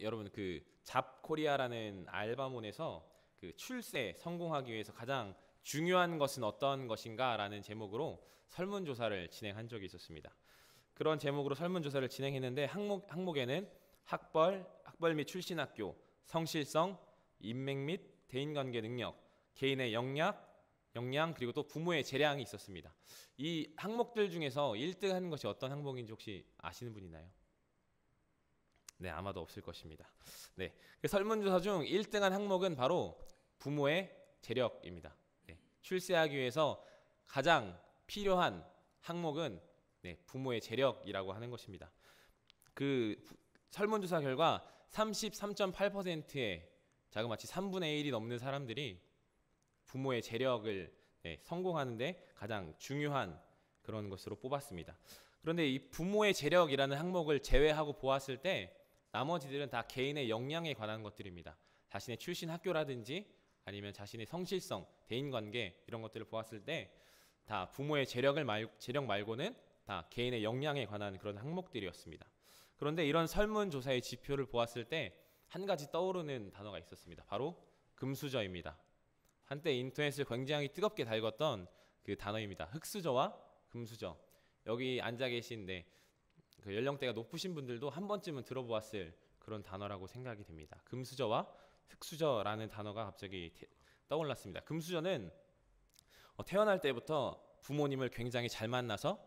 여러분 그 잡코리아라는 알바몬에서 그 출세 성공하기 위해서 가장 중요한 것은 어떤 것인가라는 제목으로 설문조사를 진행한 적이 있었습니다. 그런 제목으로 설문조사를 진행했는데 항목에는 학벌 및 출신 학교, 성실성, 인맥 및 대인관계 능력, 개인의 역량 그리고 또 부모의 재량이 있었습니다. 이 항목들 중에서 1등 하는 것이 어떤 항목인지 혹시 아시는 분 있나요? 네, 아마도 없을 것입니다. 네, 그 설문조사 중 1등한 항목은 바로 부모의 재력입니다. 네, 출세하기 위해서 가장 필요한 항목은 부모의 재력이라고 하는 것입니다. 그 설문조사 결과 33.8%의 자그마치 3분의 1이 넘는 사람들이 부모의 재력을 성공하는데 가장 중요한 그런 것으로 뽑았습니다. 그런데 이 부모의 재력이라는 항목을 제외하고 보았을 때 나머지들은 다 개인의 역량에 관한 것들입니다. 자신의 출신 학교라든지 아니면 자신의 성실성, 대인관계 이런 것들을 보았을 때 다 부모의 재력 말고는 다 개인의 역량에 관한 그런 항목들이었습니다. 그런데 이런 설문조사의 지표를 보았을 때 한 가지 떠오르는 단어가 있었습니다. 바로 금수저입니다. 한때 인터넷을 굉장히 뜨겁게 달궜던 그 단어입니다. 흑수저와 금수저. 여기 앉아 계신 그 연령대가 높으신 분들도 한 번쯤은 들어보았을 그런 단어라고 생각이 됩니다. 금수저와 흑수저라는 단어가 갑자기 떠올랐습니다. 금수저는 태어날 때부터 부모님을 굉장히 잘 만나서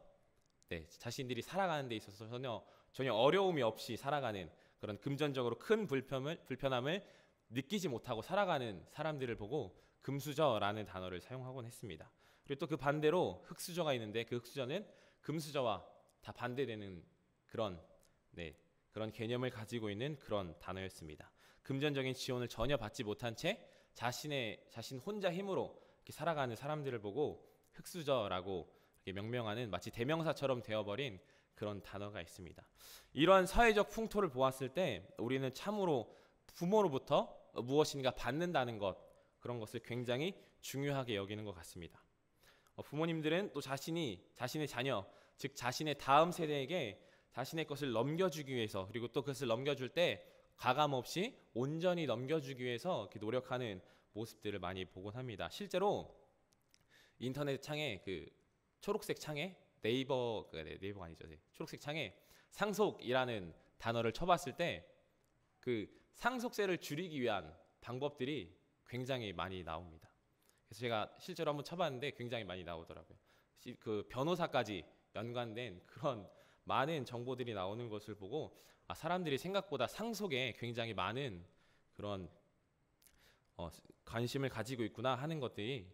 자신들이 살아가는 데 있어서 전혀 어려움이 없이 살아가는 그런 금전적으로 큰 불편함을 느끼지 못하고 살아가는 사람들을 보고 금수저라는 단어를 사용하곤 했습니다. 그리고 또 그 반대로 흑수저가 있는데 그 흑수저는 금수저와 다 반대되는 그런 개념을 가지고 있는 그런 단어였습니다. 금전적인 지원을 전혀 받지 못한 채 자신 혼자 힘으로 이렇게 살아가는 사람들을 보고 흑수저라고 이렇게 명명하는 마치 대명사처럼 되어버린 그런 단어가 있습니다. 이러한 사회적 풍토를 보았을 때 우리는 참으로 부모로부터 무엇인가 받는다는 것, 그런 것을 굉장히 중요하게 여기는 것 같습니다. 부모님들은 또 자신의 자녀, 즉 자신의 다음 세대에게 자신의 것을 넘겨주기 위해서, 그리고 또 그것을 넘겨줄 때 가감없이 온전히 넘겨주기 위해서 이렇게 노력하는 모습들을 많이 보곤 합니다. 실제로 인터넷 창에 그 초록색 창에 네이버가 아니죠. 초록색 창에 상속이라는 단어를 쳐봤을 때 그 상속세를 줄이기 위한 방법들이 굉장히 많이 나옵니다. 그래서 제가 실제로 한번 쳐봤는데 굉장히 많이 나오더라고요. 그 변호사까지 연관된 그런 많은 정보들이 나오는 것을 보고 사람들이 생각보다 상속에 굉장히 많은 그런 관심을 가지고 있구나 하는 것들이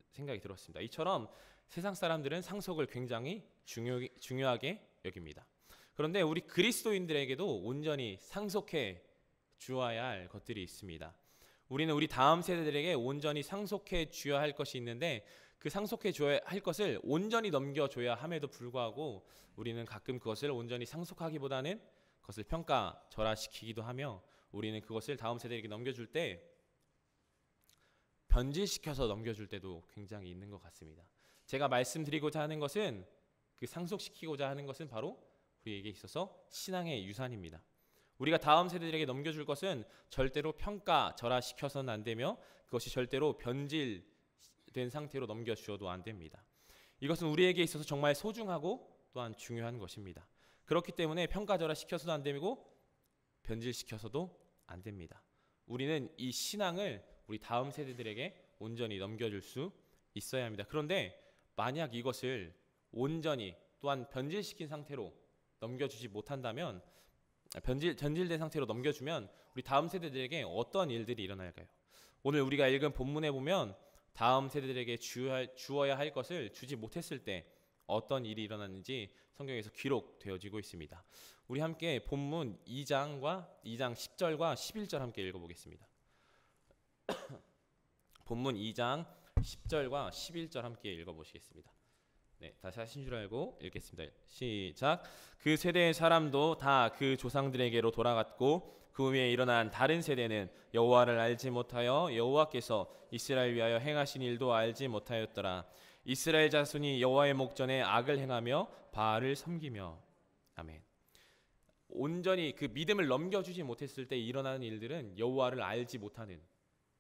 생각이 들었습니다. 이처럼 세상 사람들은 상속을 굉장히 중요하게 여깁니다. 그런데 우리 그리스도인들에게도 온전히 상속해 주어야 할 것들이 있습니다. 우리는 우리 다음 세대들에게 온전히 상속해 주어야 할 것이 있는데 그 상속해 줘야 할 것을 온전히 넘겨줘야 함에도 불구하고 우리는 가끔 그것을 온전히 상속하기보다는 그것을 평가절하시키기도 하며 우리는 그것을 다음 세대에게 넘겨줄 때 변질시켜서 넘겨줄 때도 굉장히 있는 것 같습니다. 제가 말씀드리고자 하는 것은 그 상속시키고자 하는 것은 바로 우리에게 있어서 신앙의 유산입니다. 우리가 다음 세대들에게 넘겨줄 것은 절대로 평가절하시켜서는 안 되며 그것이 절대로 변질된 상태로 넘겨주어도 안 됩니다. 이것은 우리에게 있어서 정말 소중하고 또한 중요한 것입니다. 그렇기 때문에 평가절하시켜서도 안 되고 변질시켜서도 안 됩니다. 우리는 이 신앙을 우리 다음 세대들에게 온전히 넘겨줄 수 있어야 합니다. 그런데 만약 이것을 온전히 또한 변질시킨 상태로 넘겨주지 못한다면 변질된 상태로 넘겨주면 우리 다음 세대들에게 어떤 일들이 일어날까요? 오늘 우리가 읽은 본문에 보면 다음 세대들에게 주어야 할 것을 주지 못했을 때 어떤 일이 일어났는지 성경에서 기록되어지고 있습니다. 우리 함께 본문 2장 10절과 11절 함께 읽어보겠습니다. 본문 2장 10절과 11절 함께 읽어보시겠습니다. 다시 하신 줄 알고 읽겠습니다. 시작. 그 세대의 사람도 다 그 조상들에게로 돌아갔고 그 후에 일어난 다른 세대는 여호와를 알지 못하여 여호와께서 이스라엘 위하여 행하신 일도 알지 못하였더라. 이스라엘 자손이 여호와의 목전에 악을 행하며 바알을 섬기며. 아멘. 온전히 그 믿음을 넘겨주지 못했을 때 일어나는 일들은 여호와를 알지 못하는,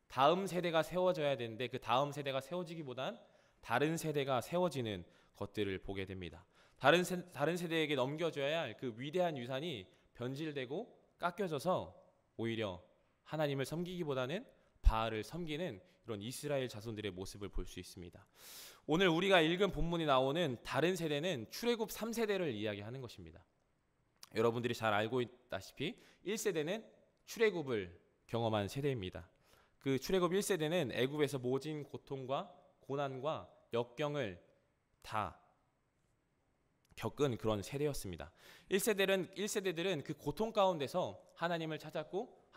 다음 세대가 세워져야 되는데 그 다음 세대가 세워지기보단 다른 세대가 세워지는 것들을 보게 됩니다. 다른 세대에게 넘겨줘야 할 그 위대한 유산이 변질되고 깎여져서 오히려 하나님을 섬기기보다는 바알을 섬기는 이런 이스라엘 자손들의 모습을 볼 수 있습니다. 오늘 우리가 읽은 본문이 나오는 다른 세대는 출애굽 3세대를 이야기하는 것입니다. 여러분들이 잘 알고 있다시피 1세대는 출애굽을 경험한 세대입니다. 그 출애굽 1세대는 애굽에서 모진 고통과 고난과 역경을 다 겪은 그런 세대였습니다. 1세대들은 그 고통 가운데서 하나님을 찾았고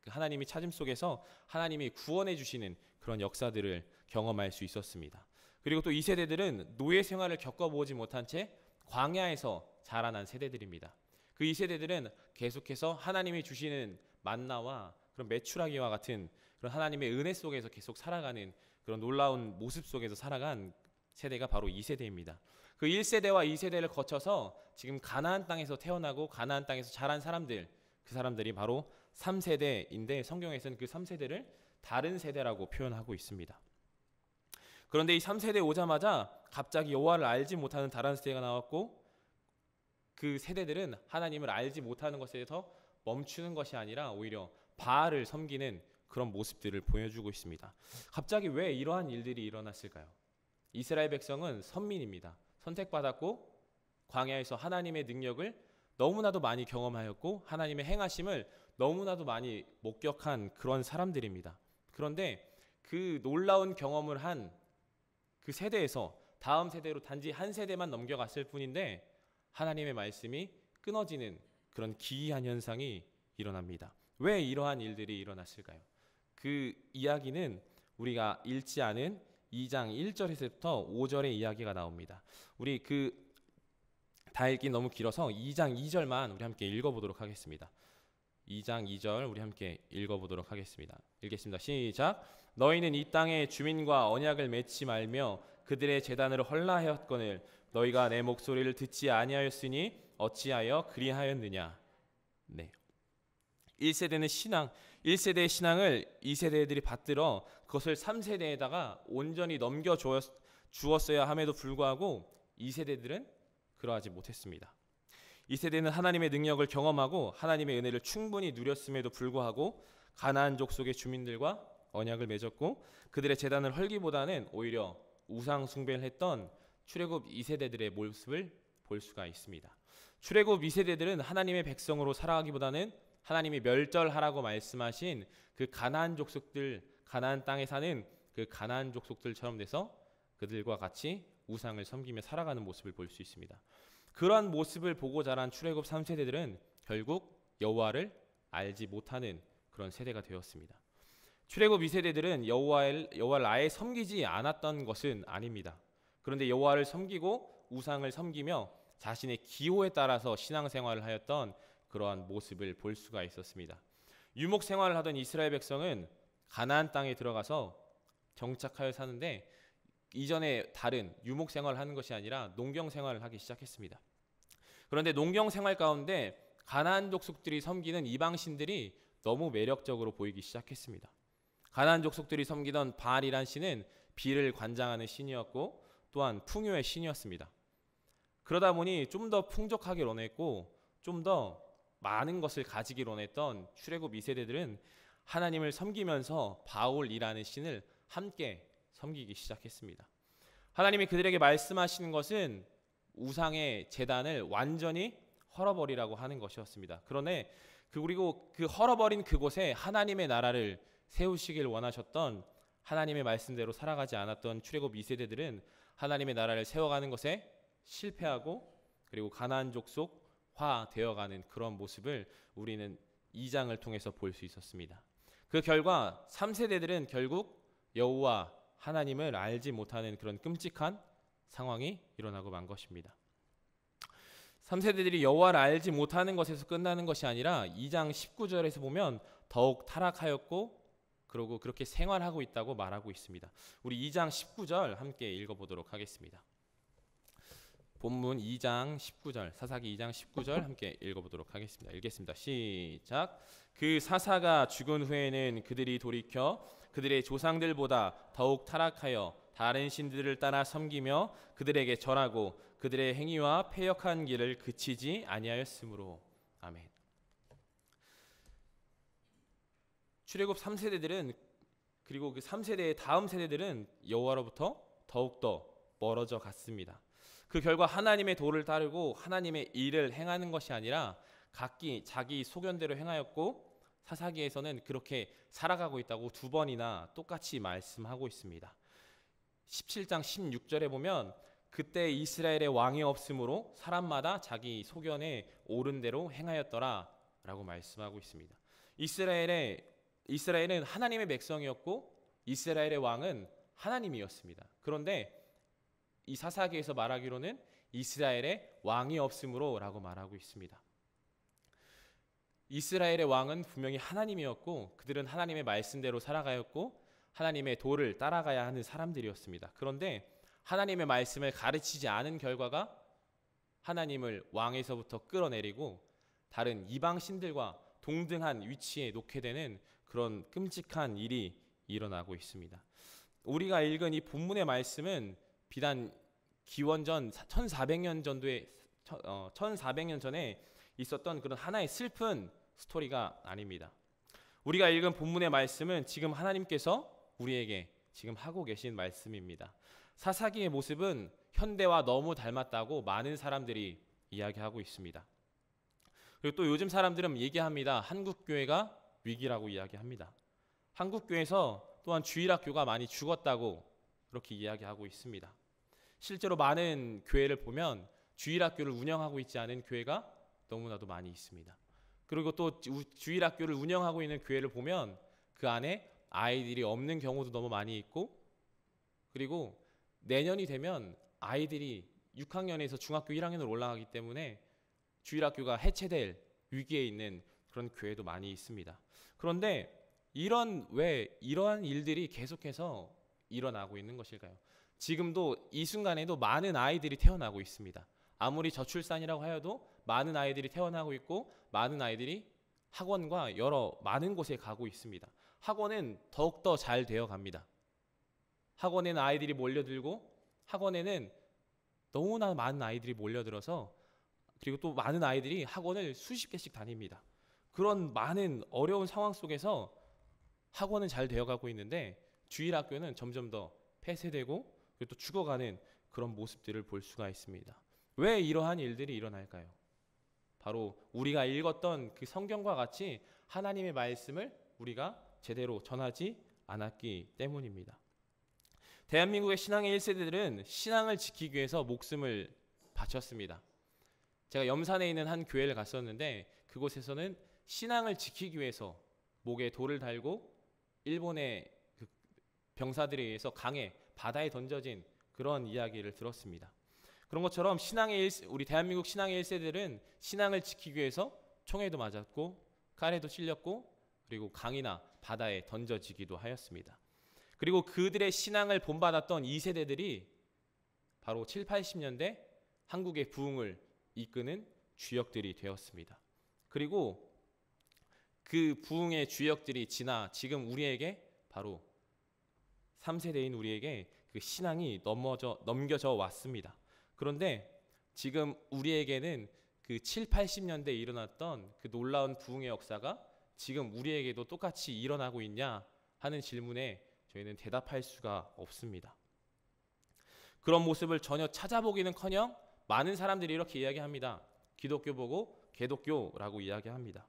하나님이 찾음 속에서 하나님이 구원해 주시는 그런 역사들을 경험할 수 있었습니다. 그리고 또 2세대들은 노예 생활을 겪어보지 못한 채 광야에서 자라난 세대들입니다. 그 2세대들은 계속해서 하나님이 주시는 만나와 그런 메추라기와 같은 그런 하나님의 은혜 속에서 계속 살아가는 그런 놀라운 모습 속에서 살아간 세대가 바로 2세대입니다. 그 1세대와 2세대를 거쳐서 지금 가나안 땅에서 태어나고 가나안 땅에서 자란 사람들, 그 사람들이 바로 3세대인데 성경에서는 그 3세대를 다른 세대라고 표현하고 있습니다. 그런데 이 3세대 오자마자 갑자기 여호와를 알지 못하는 다른 세대가 나왔고, 그 세대들은 하나님을 알지 못하는 것에서 멈추는 것이 아니라 오히려 바알을 섬기는 그런 모습들을 보여주고 있습니다. 갑자기 왜 이러한 일들이 일어났을까요? 이스라엘 백성은 선민입니다. 선택받았고 광야에서 하나님의 능력을 너무나도 많이 경험하였고 하나님의 행하심을 너무나도 많이 목격한 그런 사람들입니다. 그런데 그 놀라운 경험을 한 그 세대에서 다음 세대로 단지 한 세대만 넘겨갔을 뿐인데 하나님의 말씀이 끊어지는 그런 기이한 현상이 일어납니다. 왜 이러한 일들이 일어났을까요? 그 이야기는 우리가 읽지 않은 2장 1절에서부터 5절의 이야기가 나옵니다. 우리 다 읽기 너무 길어서 2장 2절만 우리 함께 읽어보도록 하겠습니다. 2장 2절 우리 함께 읽어보도록 하겠습니다. 읽겠습니다. 시작. 너희는 이 땅의 주민과 언약을 맺지 말며 그들의 제단을 헐라하였거늘 너희가 내 목소리를 듣지 아니하였으니 어찌하여 그리하였느냐. 네. 1세대의 신앙을 2세대들이 받들어 그것을 3세대에다가 온전히 넘겨 주었어야 함에도 불구하고 2세대들은 그러하지 못했습니다. 2세대는 하나님의 능력을 경험하고 하나님의 은혜를 충분히 누렸음에도 불구하고 가나안 족속의 주민들과 언약을 맺었고 그들의 제단을 헐기보다는 오히려 우상 숭배를 했던 출애굽 2세대들의 모습을 볼 수가 있습니다. 출애굽 2세대들은 하나님의 백성으로 살아가기보다는 하나님이 멸절하라고 말씀하신 그 가나안 족속들, 가나안 땅에 사는 그 가나안 족속들처럼 돼서 그들과 같이 우상을 섬기며 살아가는 모습을 볼 수 있습니다. 그러한 모습을 보고 자란 출애굽 3세대들은 결국 여호와를 알지 못하는 그런 세대가 되었습니다. 출애굽 2세대들은 여호와를 아예 섬기지 않았던 것은 아닙니다. 그런데 여호와를 섬기고 우상을 섬기며 자신의 기호에 따라서 신앙생활을 하였던 그러한 모습을 볼 수가 있었습니다. 유목 생활을 하던 이스라엘 백성은 가나안 땅에 들어가서 정착하여 사는데 이전에 다른 유목 생활을 하는 것이 아니라 농경 생활을 하기 시작했습니다. 그런데 농경 생활 가운데 가나안 족속들이 섬기는 이방신들이 너무 매력적으로 보이기 시작했습니다. 가나안 족속들이 섬기던 바알이란 신은 비를 관장하는 신이었고 또한 풍요의 신이었습니다. 그러다 보니 좀 더 풍족하게 원했고 좀 더 많은 것을 가지기 원했던 출애굽 2세대들은 하나님을 섬기면서 바올이라는 신을 함께 섬기기 시작했습니다. 하나님이 그들에게 말씀하시는 것은 우상의 제단을 완전히 헐어버리라고 하는 것이었습니다. 그리고 그 헐어버린 그곳에 하나님의 나라를 세우시길 원하셨던 하나님의 말씀대로 살아가지 않았던 출애굽 2세대들은 하나님의 나라를 세워가는 것에 실패하고 그리고 가나안 족속화 되어가는 그런 모습을 우리는 2장을 통해서 볼 수 있었습니다. 그 결과 3세대들은 결국 여호와 하나님을 알지 못하는 그런 끔찍한 상황이 일어나고 만 것입니다. 3세대들이 여호와를 알지 못하는 것에서 끝나는 것이 아니라 2장 19절에서 보면 더욱 타락하였고 그리고 그렇게 생활하고 있다고 말하고 있습니다. 우리 2장 19절 함께 읽어보도록 하겠습니다. 본문 2장 19절, 사사기 2장 19절 함께 읽어보도록 하겠습니다. 읽겠습니다. 시작. 그 사사가 죽은 후에는 그들이 돌이켜 그들의 조상들보다 더욱 타락하여 다른 신들을 따라 섬기며 그들에게 절하고 그들의 행위와 패역한 길을 그치지 아니하였으므로. 아멘. 출애굽 3세대들은 그리고 그 3세대의 다음 세대들은 여호와로부터 더욱더 멀어져 갔습니다. 그 결과 하나님의 도를 따르고 하나님의 일을 행하는 것이 아니라 각기 자기 소견대로 행하였고, 사사기에서는 그렇게 살아가고 있다고 두 번이나 똑같이 말씀하고 있습니다. 17장 16절에 보면 그때 이스라엘의 왕이 없으므로 사람마다 자기 소견에 옳은 대로 행하였더라 라고 말씀하고 있습니다. 이스라엘은 하나님의 백성이었고 이스라엘의 왕은 하나님이었습니다. 그런데 이 사사기에서 말하기로는 이스라엘의 왕이 없으므로 라고 말하고 있습니다. 이스라엘의 왕은 분명히 하나님이었고 그들은 하나님의 말씀대로 살아가였고 하나님의 도를 따라가야 하는 사람들이었습니다. 그런데 하나님의 말씀을 가르치지 않은 결과가 하나님을 왕에서부터 끌어내리고 다른 이방 신들과 동등한 위치에 놓게 되는 그런 끔찍한 일이 일어나고 있습니다. 우리가 읽은 이 본문의 말씀은 비단 기원전 1400년 전에 있었던 그런 하나의 슬픈 스토리가 아닙니다. 우리가 읽은 본문의 말씀은 지금 하나님께서 우리에게 지금 하고 계신 말씀입니다. 사사기의 모습은 현대와 너무 닮았다고 많은 사람들이 이야기하고 있습니다. 그리고 또 요즘 사람들은 얘기합니다. 한국교회가 위기라고 이야기합니다. 한국교회에서 또한 주일학교가 많이 죽었다고 그렇게 이야기하고 있습니다. 실제로 많은 교회를 보면 주일학교를 운영하고 있지 않은 교회가 너무나도 많이 있습니다. 그리고 또 주일학교를 운영하고 있는 교회를 보면 그 안에 아이들이 없는 경우도 너무 많이 있고, 그리고 내년이 되면 아이들이 6학년에서 중학교 1학년으로 올라가기 때문에 주일학교가 해체될 위기에 있는 그런 교회도 많이 있습니다. 그런데 왜 이러한 일들이 계속해서 일어나고 있는 것일까요? 지금도 이 순간에도 많은 아이들이 태어나고 있습니다. 아무리 저출산이라고 하여도 많은 아이들이 태어나고 있고 많은 아이들이 학원과 많은 곳에 가고 있습니다. 학원은 더욱더 잘 되어 갑니다. 학원에는 아이들이 몰려들고 학원에는 너무나 많은 아이들이 몰려들어서, 그리고 또 많은 아이들이 학원을 수십 개씩 다닙니다. 그런 많은 어려운 상황 속에서 학원은 잘 되어가고 있는데 주일학교는 점점 더 폐쇄되고 그리고 또 죽어가는 그런 모습들을 볼 수가 있습니다. 왜 이러한 일들이 일어날까요? 바로 우리가 읽었던 그 성경과 같이 하나님의 말씀을 우리가 제대로 전하지 않았기 때문입니다. 대한민국의 신앙의 1세대들은 신앙을 지키기 위해서 목숨을 바쳤습니다. 제가 염산에 있는 한 교회를 갔었는데 그곳에서는 신앙을 지키기 위해서 목에 돌을 달고 일본의 그 병사들에 의해서 강에 바다에 던져진 그런 이야기를 들었습니다. 그런 것처럼 우리 대한민국 신앙의 1세들은 신앙을 지키기 위해서 총에도 맞았고 칼에도 찔렸고 그리고 강이나 바다에 던져지기도 하였습니다. 그리고 그들의 신앙을 본받았던 2세대들이 바로 7, 80년대 한국의 부흥을 이끄는 주역들이 되었습니다. 그리고 그 부흥의 주역들이 지나 지금 우리에게 바로 3세대인 우리에게 그 신앙이 넘겨져 왔습니다. 그런데 지금 우리에게는 그 7, 80년대에 일어났던 그 놀라운 부흥의 역사가 지금 우리에게도 똑같이 일어나고 있냐 하는 질문에 저희는 대답할 수가 없습니다. 그런 모습을 전혀 찾아보기는커녕 많은 사람들이 이렇게 이야기합니다. 기독교 보고 개독교라고 이야기합니다.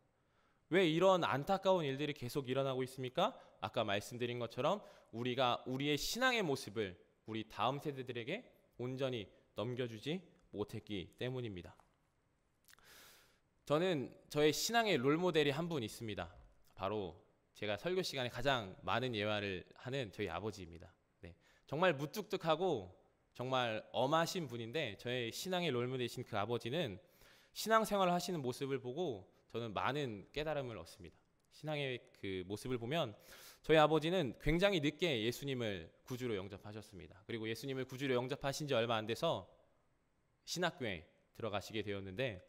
왜 이런 안타까운 일들이 계속 일어나고 있습니까? 아까 말씀드린 것처럼 우리가 우리의 신앙의 모습을 우리 다음 세대들에게 온전히 넘겨주지 못했기 때문입니다. 저는 저의 신앙의 롤모델이 한 분 있습니다. 바로 제가 설교 시간에 가장 많은 예화를 하는 저희 아버지입니다. 네, 정말 무뚝뚝하고 정말 엄하신 분인데 저의 신앙의 롤모델이신 그 아버지는 신앙생활을 하시는 모습을 보고 저는 많은 깨달음을 얻습니다. 신앙의 그 모습을 보면 저희 아버지는 굉장히 늦게 예수님을 구주로 영접하셨습니다. 그리고 예수님을 구주로 영접하신 지 얼마 안 돼서 신학교에 들어가시게 되었는데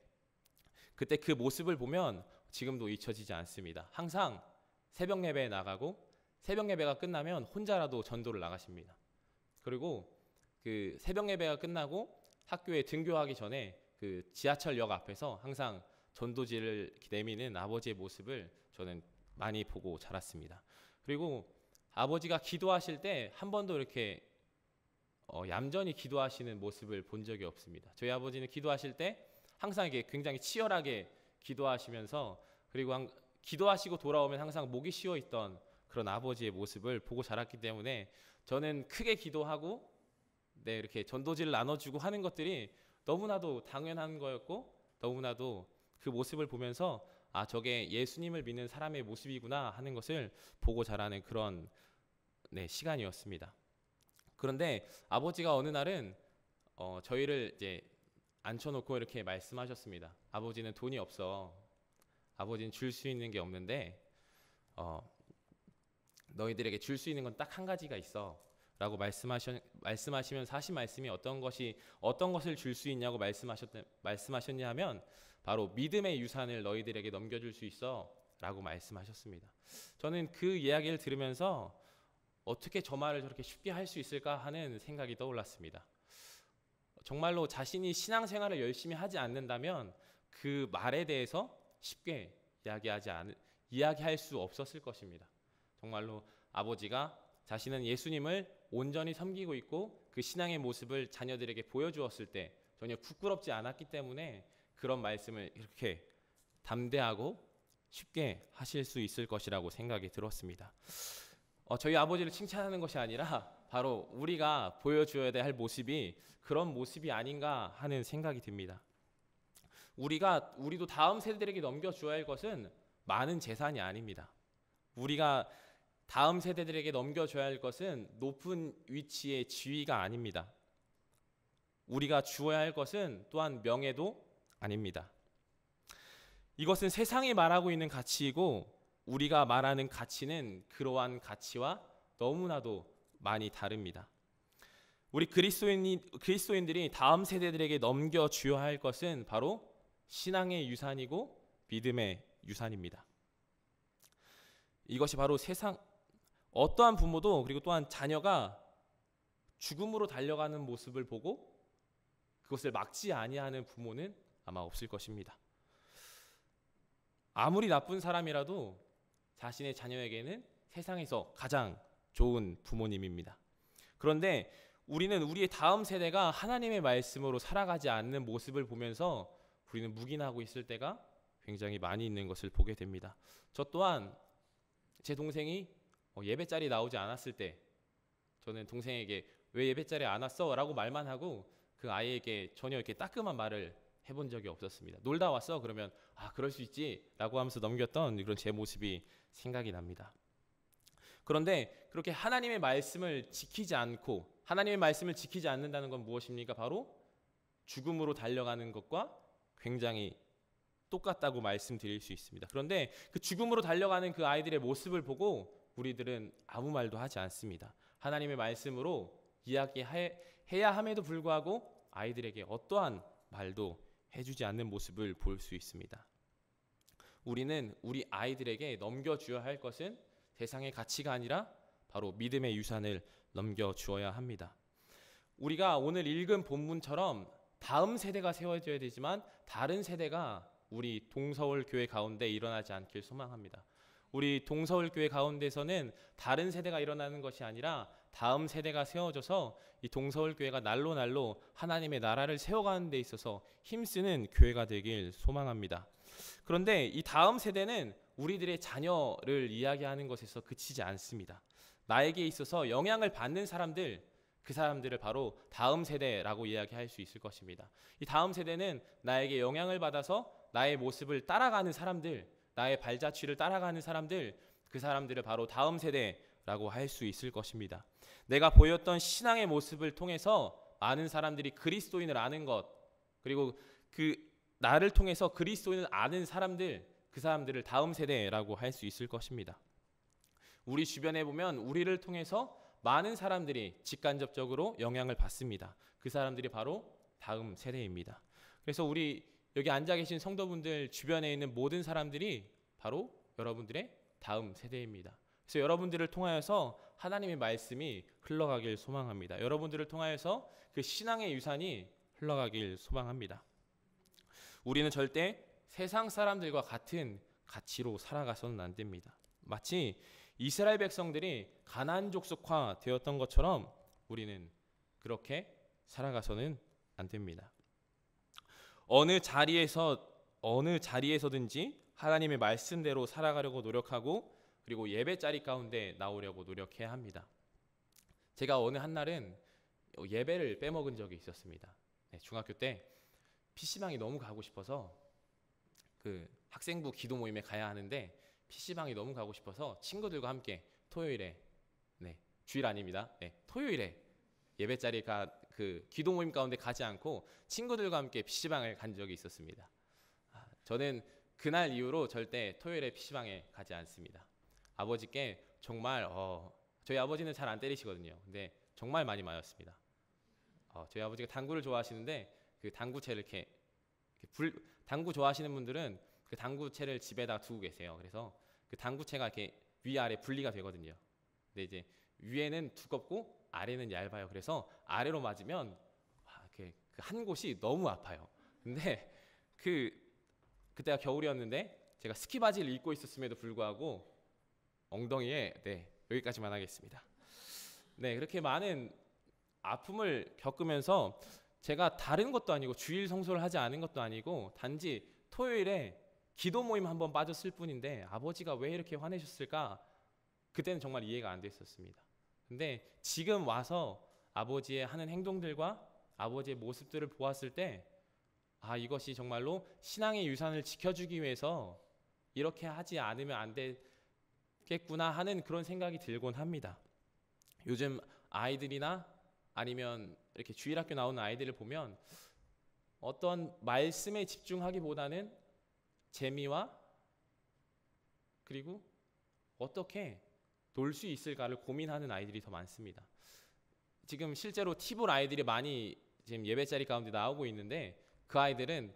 그때 그 모습을 보면 지금도 잊혀지지 않습니다. 항상 새벽 예배에 나가고 새벽 예배가 끝나면 혼자라도 전도를 나가십니다. 그리고 그 새벽 예배가 끝나고 학교에 등교하기 전에 그 지하철역 앞에서 항상 전도지를 내미는 아버지의 모습을 저는 많이 보고 자랐습니다. 그리고 아버지가 기도하실 때 한 번도 이렇게 얌전히 기도하시는 모습을 본 적이 없습니다. 저희 아버지는 기도하실 때 항상 이게 굉장히 치열하게 기도하시면서 그리고 기도하시고 돌아오면 항상 목이 쉬어 있던 그런 아버지의 모습을 보고 자랐기 때문에 저는 크게 기도하고 이렇게 전도지를 나눠주고 하는 것들이 너무나도 당연한 거였고 너무나도 그 모습을 보면서 아 저게 예수님을 믿는 사람의 모습이구나 하는 것을 보고 자라는 그런 시간이었습니다. 그런데 아버지가 어느 날은 저희를 이제 앉혀놓고 이렇게 말씀하셨습니다. 아버지는 돈이 없어. 아버지는 줄 수 있는 게 없는데 너희들에게 줄 수 있는 건 딱 한 가지가 있어 라고 말씀하시면서 하신 말씀이 어떤 것을 줄 수 있냐고 말씀하셨냐 하면 바로 믿음의 유산을 너희들에게 넘겨줄 수 있어 라고 말씀하셨습니다. 저는 그 이야기를 들으면서 어떻게 저 말을 저렇게 쉽게 할 수 있을까 하는 생각이 떠올랐습니다. 정말로 자신이 신앙생활을 열심히 하지 않는다면 그 말에 대해서 쉽게 이야기할 수 없었을 것입니다. 정말로 아버지가 자신은 예수님을 온전히 섬기고 있고 그 신앙의 모습을 자녀들에게 보여주었을 때 전혀 부끄럽지 않았기 때문에 그런 말씀을 이렇게 담대하고 쉽게 하실 수 있을 것이라고 생각이 들었습니다. 저희 아버지를 칭찬하는 것이 아니라 바로 우리가 보여줘야 할 모습이 그런 모습이 아닌가 하는 생각이 듭니다. 우리도 다음 세대들에게 넘겨줘야 할 것은 많은 재산이 아닙니다. 우리가 다음 세대들에게 넘겨줘야 할 것은 높은 위치의 지위가 아닙니다. 우리가 주어야 할 것은 또한 명예도 아닙니다. 이것은 세상이 말하고 있는 가치이고 우리가 말하는 가치는 그러한 가치와 너무나도 많이 다릅니다. 우리 그리스도인들이 다음 세대들에게 넘겨주어야 할 것은 바로 신앙의 유산이고 믿음의 유산입니다. 이것이 바로 어떠한 부모도 그리고 또한 자녀가 죽음으로 달려가는 모습을 보고 그것을 막지 아니하는 부모는 아마 없을 것입니다. 아무리 나쁜 사람이라도 자신의 자녀에게는 세상에서 가장 좋은 부모님입니다. 그런데 우리는 우리의 다음 세대가 하나님의 말씀으로 살아가지 않는 모습을 보면서 우리는 묵인하고 있을 때가 굉장히 많이 있는 것을 보게 됩니다. 저 또한 제 동생이 예배 자리 나오지 않았을 때 저는 동생에게 왜 예배 자리에 안 왔어? 라고 말만 하고 그 아이에게 전혀 이렇게 따끔한 말을 해본 적이 없었습니다. 놀다 왔어? 그러면 그럴 수 있지 라고 하면서 넘겼던 그런 제 모습이 생각이 납니다. 그런데 그렇게 하나님의 말씀을 지키지 않는다는 건 무엇입니까? 바로 죽음으로 달려가는 것과 굉장히 똑같다고 말씀드릴 수 있습니다. 그런데 그 죽음으로 달려가는 그 아이들의 모습을 보고 우리들은 아무 말도 하지 않습니다. 하나님의 말씀으로 이야기해야 함에도 불구하고 아이들에게 어떠한 말도 해주지 않는 모습을 볼 수 있습니다. 우리는 우리 아이들에게 넘겨주어야 할 것은 세상의 가치가 아니라 바로 믿음의 유산을 넘겨주어야 합니다. 우리가 오늘 읽은 본문처럼 다음 세대가 세워져야 되지만 다른 세대가 우리 동서울 교회 가운데 일어나지 않길 소망합니다. 우리 동서울 교회 가운데서는 다른 세대가 일어나는 것이 아니라 다음 세대가 세워져서 이 동서울 교회가 날로 날로 하나님의 나라를 세워가는 데 있어서 힘쓰는 교회가 되길 소망합니다. 그런데 이 다음 세대는 우리들의 자녀를 이야기하는 것에서 그치지 않습니다. 나에게 있어서 영향을 받는 사람들, 그 사람들을 바로 다음 세대라고 이야기할 수 있을 것입니다. 이 다음 세대는 나에게 영향을 받아서 나의 모습을 따라가는 사람들, 나의 발자취를 따라가는 사람들, 그 사람들을 바로 다음 세대라고 할 수 있을 것입니다. 내가 보였던 신앙의 모습을 통해서 많은 사람들이 그리스도인을 아는 것, 그리고 그 나를 통해서 그리스도인을 아는 사람들, 그 사람들을 다음 세대라고 할 수 있을 것입니다. 우리 주변에 보면 우리를 통해서 많은 사람들이 직간접적으로 영향을 받습니다. 그 사람들이 바로 다음 세대입니다. 그래서 우리 여기 앉아 계신 성도분들 주변에 있는 모든 사람들이 바로 여러분들의 다음 세대입니다. 그래서 여러분들을 통하여서 하나님의 말씀이 흘러가길 소망합니다. 여러분들을 통하여서 그 신앙의 유산이 흘러가길 소망합니다. 우리는 절대 세상 사람들과 같은 가치로 살아가서는 안 됩니다. 마치 이스라엘 백성들이 가나안 족속화 되었던 것처럼 우리는 그렇게 살아가서는 안 됩니다. 어느 자리에서든지 하나님의 말씀대로 살아가려고 노력하고 그리고 예배 자리 가운데 나오려고 노력해야 합니다. 제가 어느 한날은 예배를 빼먹은 적이 있었습니다. 중학교 때 PC방이 너무 가고 싶어서 그 학생부 기도 모임에 가야 하는데 PC방이 너무 가고 싶어서 친구들과 함께 토요일에 주일 아닙니다. 토요일에 예배 자리가 그 기도 모임 가운데 가지 않고 친구들과 함께 PC방을 간 적이 있었습니다. 저는 그날 이후로 절대 토요일에 PC방에 가지 않습니다. 아버지께 정말 저희 아버지는 잘 안 때리시거든요. 근데 정말 많이 맞았습니다. 저희 아버지가 당구를 좋아하시는데 그 당구채를 당구 좋아하시는 분들은 그 당구채를 집에다 두고 계세요. 그래서 그 당구채가 이렇게 위아래 분리가 되거든요. 근데 이제 위에는 두껍고 아래는 얇아요. 그래서 아래로 맞으면 그 한 곳이 너무 아파요. 근데 그때가 겨울이었는데 제가 스키 바지를 입고 있었음에도 불구하고 엉덩이에 여기까지만 하겠습니다. 그렇게 많은 아픔을 겪으면서 제가 다른 것도 아니고 주일 성소를 하지 않은 것도 아니고 단지 토요일에 기도 모임 한번 빠졌을 뿐인데 아버지가 왜 이렇게 화내셨을까? 그때는 정말 이해가 안 됐었습니다. 근데 지금 와서 아버지의 하는 행동들과 아버지의 모습들을 보았을 때 이것이 정말로 신앙의 유산을 지켜주기 위해서 이렇게 하지 않으면 안 되겠구나 하는 그런 생각이 들곤 합니다. 요즘 아이들이나 아니면 이렇게 주일학교 나오는 아이들을 보면 어떤 말씀에 집중하기보다는 재미와 그리고 어떻게 놀 수 있을까를 고민하는 아이들이 더 많습니다. 지금 실제로 티볼 아이들이 많이 지금 예배자리 가운데 나오고 있는데 그 아이들은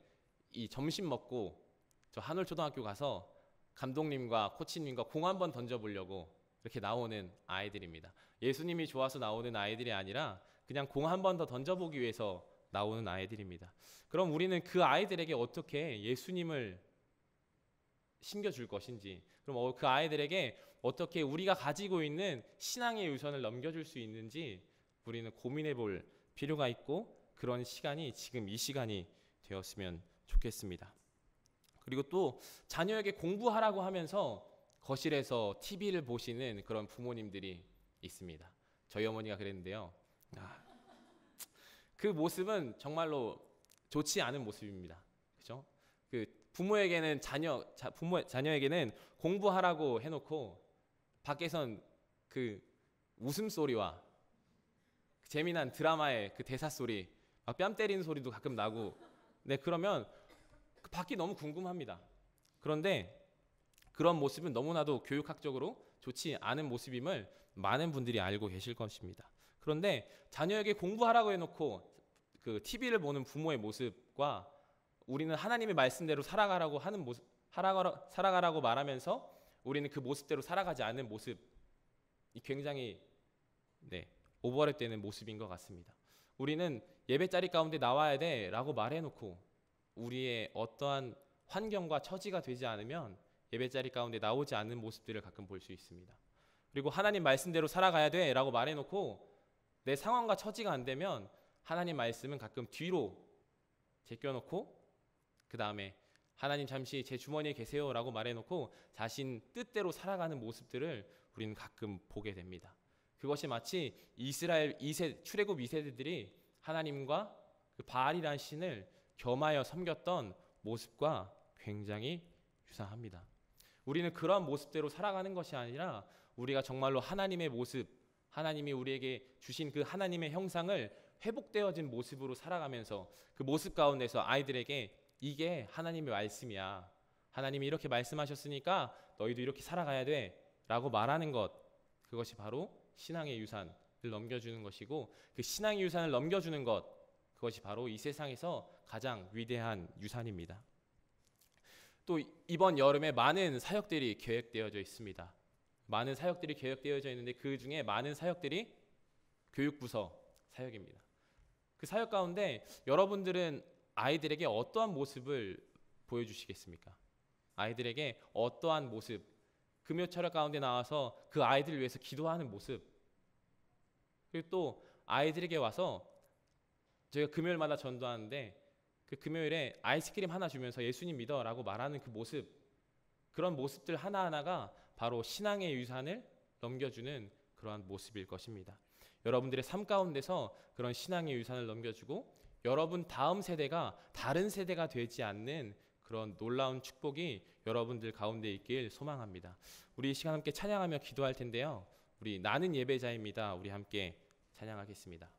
이 점심 먹고 저 한올초등학교 가서 감독님과 코치님과 공 한번 던져보려고 이렇게 나오는 아이들입니다. 예수님이 좋아서 나오는 아이들이 아니라 그냥 공 한 번 더 던져보기 위해서 나오는 아이들입니다. 그럼 우리는 그 아이들에게 어떻게 예수님을 심겨줄 것인지, 그럼 그 아이들에게 어떻게 우리가 가지고 있는 신앙의 유산을 넘겨줄 수 있는지 우리는 고민해 볼 필요가 있고 그런 시간이 지금 이 시간이 되었으면 좋겠습니다. 그리고 또 자녀에게 공부하라고 하면서 거실에서 TV를 보시는 그런 부모님들이 있습니다. 저희 어머니가 그랬는데요. 그 모습은 정말로 좋지 않은 모습입니다. 그렇죠? 그 부모에게는 자녀에게는 공부하라고 해놓고 밖에선 그 웃음소리와 재미난 드라마의 그 대사 소리, 막 뺨 때리는 소리도 가끔 나고, 그러면 그 밖이 너무 궁금합니다. 그런데 그런 모습은 너무나도 교육학적으로 좋지 않은 모습임을 많은 분들이 알고 계실 것입니다. 그런데 자녀에게 공부하라고 해놓고 그 TV를 보는 부모의 모습과 우리는 하나님의 말씀대로 살아가라고 하는 모습, 살아가라고 말하면서 우리는 그 모습대로 살아가지 않는 모습이 굉장히 오버랩되는 모습인 것 같습니다. 우리는 예배자리 가운데 나와야 돼라고 말해놓고 우리의 어떠한 환경과 처지가 되지 않으면 예배자리 가운데 나오지 않는 모습들을 가끔 볼 수 있습니다. 그리고 하나님 말씀대로 살아가야 돼라고 말해놓고 내 상황과 처지가 안 되면 하나님 말씀은 가끔 뒤로 제껴놓고 그 다음에 하나님 잠시 제 주머니에 계세요라고 말해놓고 자신 뜻대로 살아가는 모습들을 우리는 가끔 보게 됩니다. 그것이 마치 이스라엘 출애굽 2세대들이 하나님과 그 바알이라는 신을 겸하여 섬겼던 모습과 굉장히 유사합니다. 우리는 그러한 모습대로 살아가는 것이 아니라 우리가 정말로 하나님의 모습, 하나님이 우리에게 주신 그 하나님의 형상을 회복되어진 모습으로 살아가면서 그 모습 가운데서 아이들에게 이게 하나님의 말씀이야. 하나님이 이렇게 말씀하셨으니까 너희도 이렇게 살아가야 돼 라고 말하는 것, 그것이 바로 신앙의 유산을 넘겨주는 것이고 그 신앙의 유산을 넘겨주는 것, 그것이 바로 이 세상에서 가장 위대한 유산입니다. 또 이번 여름에 많은 사역들이 계획되어져 있습니다. 많은 사역들이 계획되어져 있는데 그 중에 많은 사역들이 교육부서 사역입니다. 그 사역 가운데 여러분들은 아이들에게 어떠한 모습을 보여주시겠습니까? 아이들에게 어떠한 모습, 금요 철학 가운데 나와서 그 아이들을 위해서 기도하는 모습, 그리고 또 아이들에게 와서 저희가 금요일마다 전도하는데 그 금요일에 아이스크림 하나 주면서 예수님 믿어라고 말하는 그 모습, 그런 모습들 하나하나가 바로 신앙의 유산을 넘겨주는 그러한 모습일 것입니다. 여러분들의 삶 가운데서 그런 신앙의 유산을 넘겨주고 여러분 다음 세대가 다른 세대가 되지 않는 그런 놀라운 축복이 여러분들 가운데 있길 소망합니다. 우리 이 시간 함께 찬양하며 기도할 텐데요. 우리 나는 예배자입니다. 우리 함께 찬양하겠습니다.